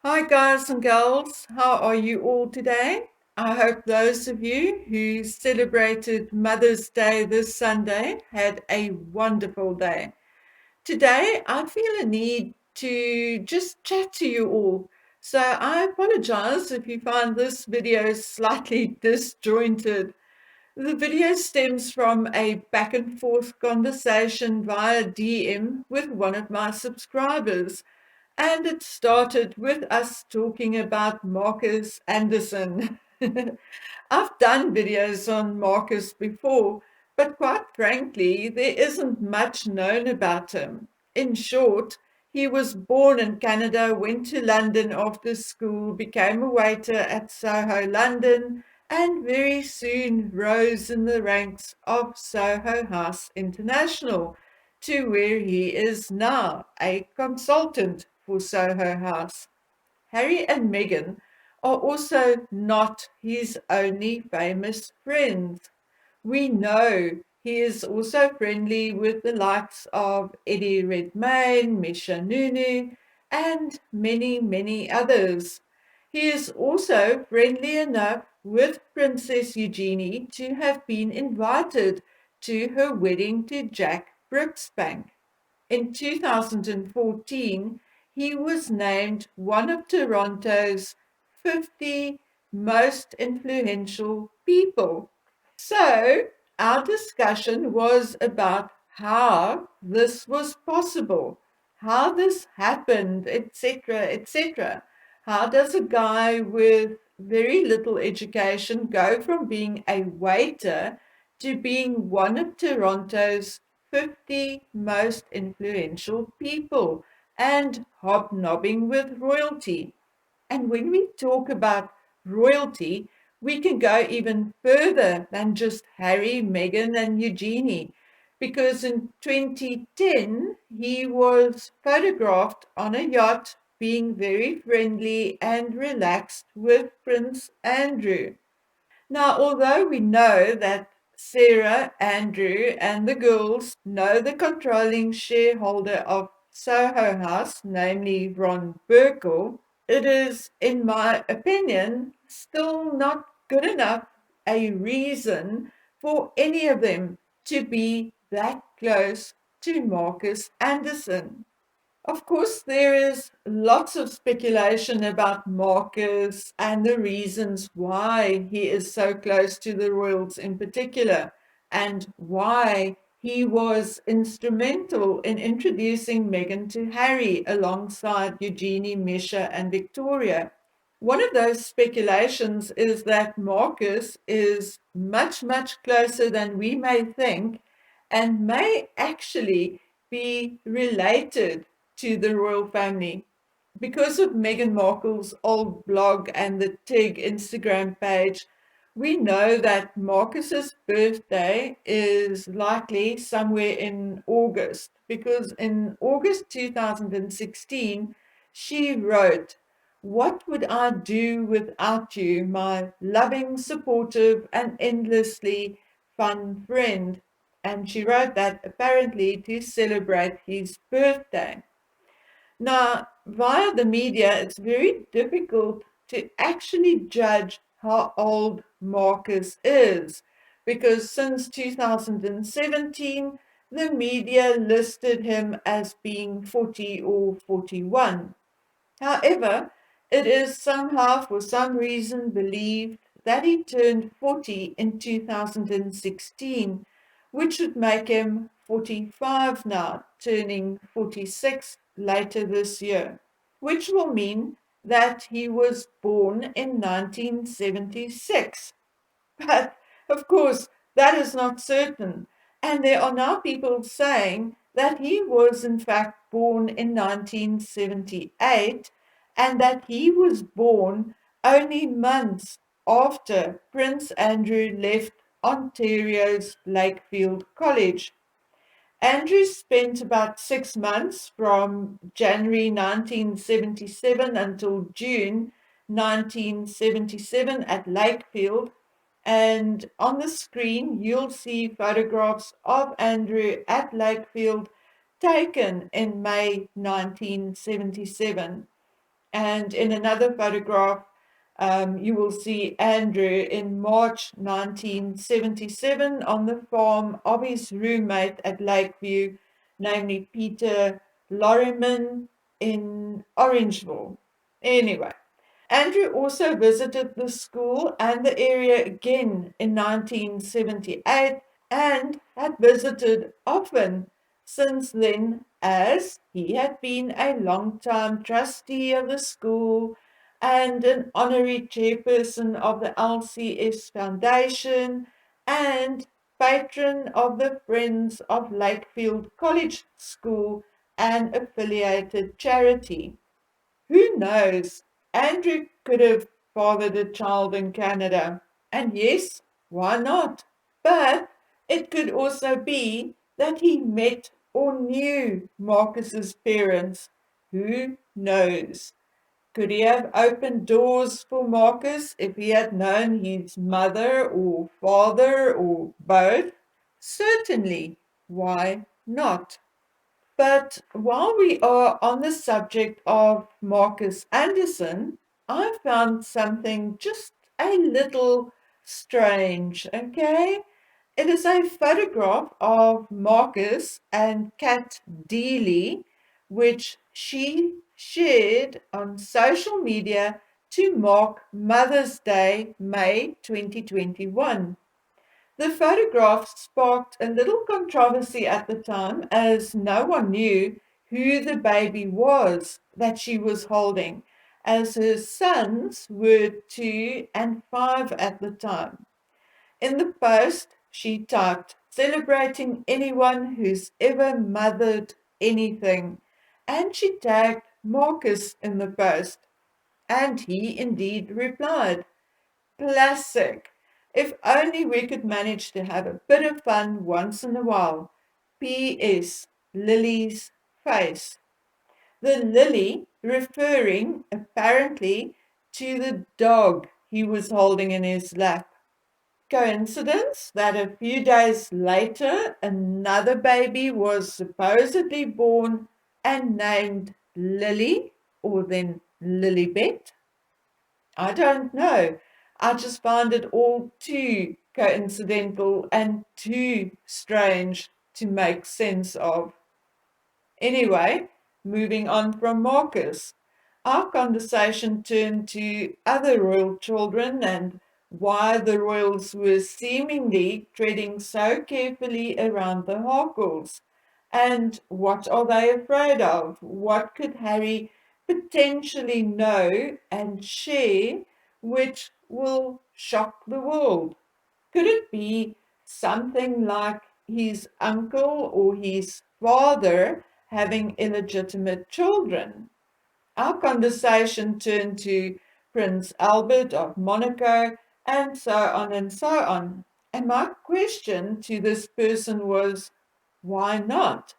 Hi, guys and girls. How are you all today? I hope those of you who celebrated Mother's Day this Sunday had a wonderful day. Today, I feel a need to just chat to you all. So I apologize if you find this video slightly disjointed. The video stems from a back and forth conversation via DM with one of my subscribers, and it started with us talking about Marcus Anderson. I've done videos on Marcus before, but quite frankly, there isn't much known about him. In short, he was born in Canada, went to London after school, became a waiter at Soho, London, and very soon rose in the ranks of Soho House International to where he is now, a consultant for Soho House. Harry and Meghan are also not his only famous friends. We know he is also friendly with the likes of Eddie Redmayne, Misha Nunu, and many, many others. He is also friendly enough with Princess Eugenie to have been invited to her wedding to Jack Brooksbank. In 2014, he was named one of Toronto's 50 most influential people. So, our discussion was about how this was possible, how this happened, etc., etc. How does a guy with very little education go from being a waiter to being one of Toronto's 50 most influential people and hobnobbing with royalty? And when we talk about royalty, we can go even further than just Harry, Meghan, and Eugenie, because in 2010 he was photographed on a yacht being very friendly and relaxed with Prince Andrew. Now, although we know that Sarah, Andrew, and the girls know the controlling shareholder of Soho House, namely Ron Burkle, it is, in my opinion, still not good enough a reason for any of them to be that close to Marcus Anderson. Of course, there is lots of speculation about Marcus and the reasons why he is so close to the royals in particular, and why he was instrumental in introducing Meghan to Harry alongside Eugenie, Misha, and Victoria. One of those speculations is that Marcus is much, much closer than we may think and may actually be related to the royal family. Because of Meghan Markle's old blog and the TIG Instagram page, we know that Marcus's birthday is likely somewhere in August, because in August 2016, she wrote, "What would I do without you, my loving, supportive, and endlessly fun friend?" And she wrote that apparently to celebrate his birthday. Now, via the media, it's very difficult to actually judge how old Marcus is, because since 2017, the media listed him as being 40 or 41. However, it is somehow, for some reason, believed that he turned 40 in 2016, which would make him 45 now, turning 46 later this year, which will mean that he was born in 1976. But of course, that is not certain. And there are now people saying that he was in fact born in 1978 and that he was born only months after Prince Andrew left Ontario's Lakefield College. Andrew spent about 6 months from January 1977 until June 1977 at Lakefield, and on the screen, you'll see photographs of Andrew at Lakefield taken in May 1977. And in another photograph, you will see Andrew in March 1977 on the farm of his roommate at Lakeview, namely Peter Lorriman in Orangeville. Anyway, Andrew also visited the school and the area again in 1978 and had visited often since then, as he had been a long-time trustee of the school and an honorary chairperson of the LCS Foundation and patron of the Friends of Lakefield College School, an affiliated charity. Who knows? Andrew could have fathered a child in Canada. And yes, why not? But it could also be that he met or knew Marcus's parents. Who knows? Could he have opened doors for Marcus if he had known his mother or father or both? Certainly. Why not? But while we are on the subject of Marcus Anderson, I found something just a little strange, okay? It is a photograph of Marcus and Kat Deely, which she shared on social media to mark Mother's Day, May 2021. The photograph sparked a little controversy at the time, as no one knew who the baby was that she was holding, as her sons were 2 and 5 at the time. In the post, she typed, "Celebrating anyone who's ever mothered anything," and she tagged Marcus in the post, and he indeed replied. Classic. If only we could manage to have a bit of fun once in a while. P.S. Lily's face. The lily referring apparently to the dog he was holding in his lap. Coincidence that a few days later another baby was supposedly born and named Lily, or then Lilybet? I don't know. I just find it all too coincidental and too strange to make sense of. Anyway, moving on from Marcus, our conversation turned to other royal children and why the royals were seemingly treading so carefully around the Harkles. And what are they afraid of? What could Harry potentially know and share which will shock the world? Could it be something like his uncle or his father having illegitimate children? Our conversation turned to Prince Albert of Monaco and so on and so on. And my question to this person was, why not?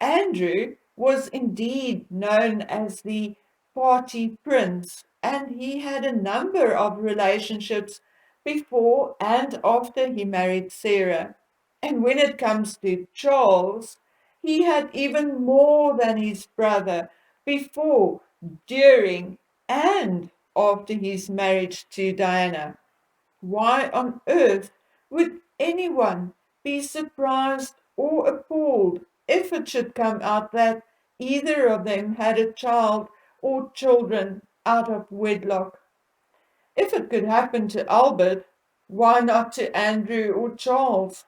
Andrew was indeed known as the party prince, and he had a number of relationships before and after he married Sarah. And when it comes to Charles, he had even more than his brother before, during, and after his marriage to Diana. Why on earth would anyone be surprised or appalled if it should come out that either of them had a child or children out of wedlock? If it could happen to Albert, why not to Andrew or Charles?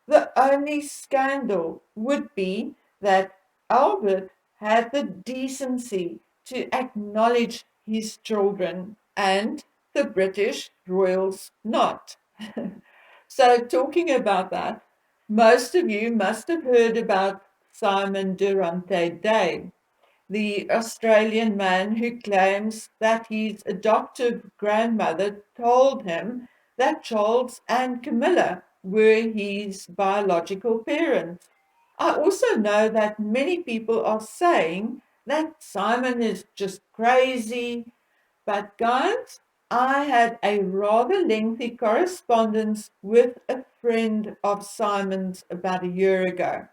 The only scandal would be that Albert had the decency to acknowledge his children and the British royals not. So, talking about that, most of you must have heard about Simon Durante Day, the Australian man who claims that his adoptive grandmother told him that Charles and Camilla were his biological parents. I also know that many people are saying that Simon is just crazy, but guys, I had a rather lengthy correspondence with a friend of Simon's about a year ago.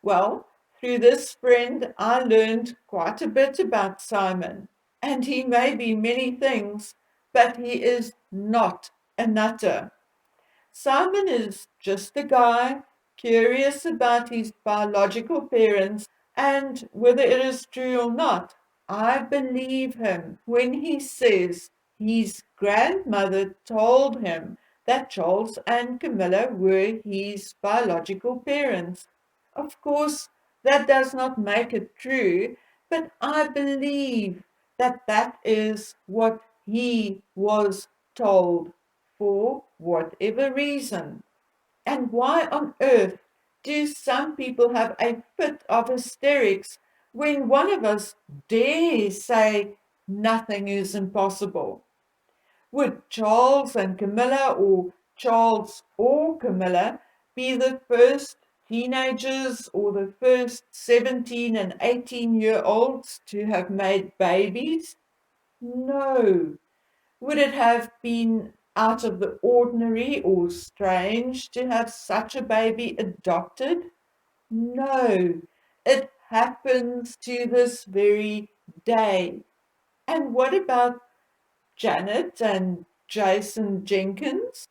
Well, through this friend, I learned quite a bit about Simon. And he may be many things, but he is not a nutter. Simon is just a guy curious about his biological parents and whether it is true or not. I believe him when he says his grandmother told him that Charles and Camilla were his biological parents. Of course, that does not make it true, but I believe that that is what he was told for whatever reason. And why on earth do some people have a fit of hysterics when one of us dares say nothing is impossible? Would Charles and Camilla, or Charles or Camilla, be the first teenagers or the first 17 and 18-year-olds to have made babies? No. Would it have been out of the ordinary or strange to have such a baby adopted? No. It happens to this very day. And what about Janet and Jason Jenkins?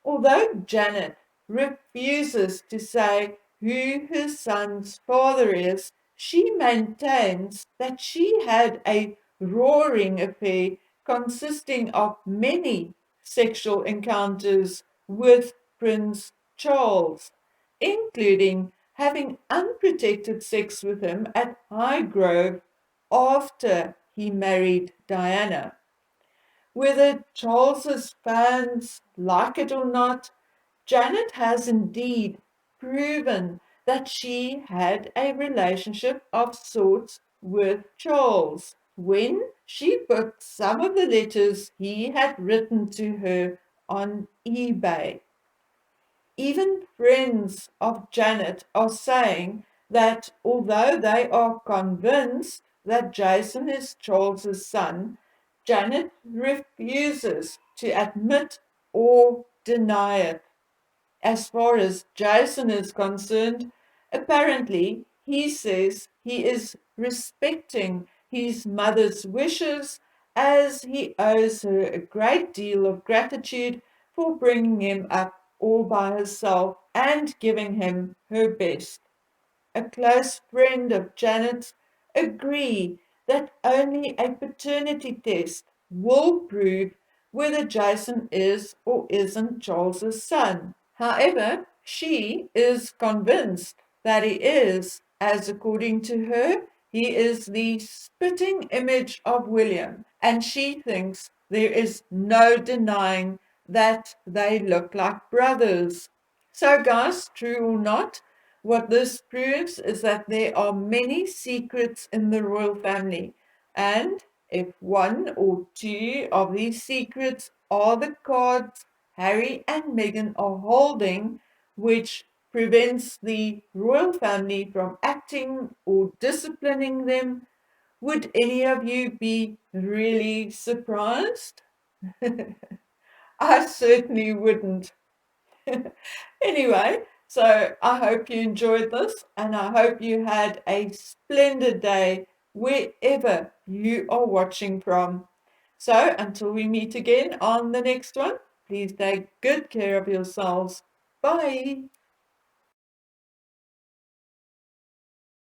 Although Janet refuses to say who her son's father is, she maintains that she had a roaring affair consisting of many sexual encounters with Prince Charles, including having unprotected sex with him at Highgrove after he married Diana. Whether Charles's fans like it or not, Janet has indeed proven that she had a relationship of sorts with Charles when she put some of the letters he had written to her on eBay. Even friends of Janet are saying that although they are convinced that Jason is Charles's son, Janet refuses to admit or deny it. As far as Jason is concerned, apparently he says he is respecting his mother's wishes as he owes her a great deal of gratitude for bringing him up all by herself and giving him her best. A close friend of Janet's agree that only a paternity test will prove whether Jason is or isn't Charles's son. However, she is convinced that he is, as according to her, he is the spitting image of William, and she thinks there is no denying that they look like brothers. So, guys, true or not, what this proves is that there are many secrets in the royal family, and if one or two of these secrets are the cards Harry and Meghan are holding, which prevents the royal family from acting or disciplining them, would any of you be really surprised? I certainly wouldn't. Anyway, so I hope you enjoyed this and I hope you had a splendid day wherever you are watching from. So until we meet again on the next one, please take good care of yourselves. Bye.